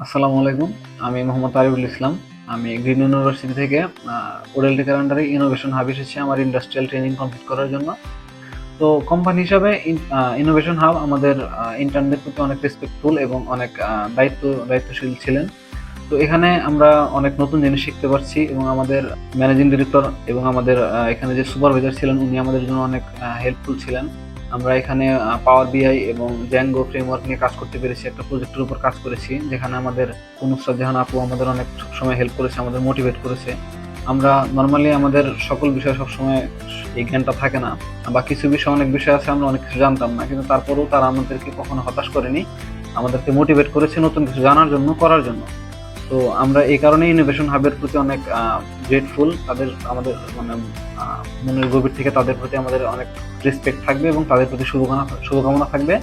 আসসালামু আলাইকুম। আমি মোহাম্মদ তারিকুল ইসলাম। আমি গ্রিন ইউনিভার্সিটি থেকে ওডেল টেকের আন্ডারে ইনোভেশন হাব এসেছি আমার ইন্ডাস্ট্রিয়াল ট্রেনিং কমপ্লিট করার জন্য। তো কোম্পানি হিসাবে ইনোভেশন হাব আমাদের ইন্টার্নদের প্রতি অনেক রেসপেক্টফুল এবং অনেক দায়িত্বশীল ছিলেন। তো এখানে আমরা অনেক নতুন জিনিস শিখতে পারছি এবং আমাদের ম্যানেজিং ডিরেক্টর এবং আমাদের এখানে যে সুপারভাইজার ছিলেন উনি আমাদের জন্য অনেক হেল্পফুল ছিলেন। আমরা এখানে পাওয়ার বিআই এবং জ্যাঙ্গো ফ্রেমওয়ার্ক নিয়ে কাজ করতে পেরেছি, একটা প্রজেক্টের উপর কাজ করেছি যেখানে আমাদের নুসরাত জাহান আপু আমাদের অনেক সবসময় হেল্প করেছে, আমাদের মোটিভেট করেছে। আমরা নর্মালি আমাদের সকল বিষয়ে সবসময় এই জ্ঞানটা থাকে না, বা কিছু বিষয় অনেক বিষয় আছে আমরা অনেক কিছু জানতাম না, কিন্তু তারপরেও তারা আমাদেরকে কখনো হতাশ করেনি, আমাদেরকে মোটিভেট করেছে নতুন কিছু জানার জন্য, করার জন্য। তো আমরা এই কারণেই ইনোভেশন হাবের প্রতি অনেক গ্রেটফুল। তাদের আমাদের মানে মনের গভীর থেকে তাদের প্রতি আমাদের অনেক রেসপেক্ট থাকবে এবং তাদের প্রতি শুভকামনা থাকবে।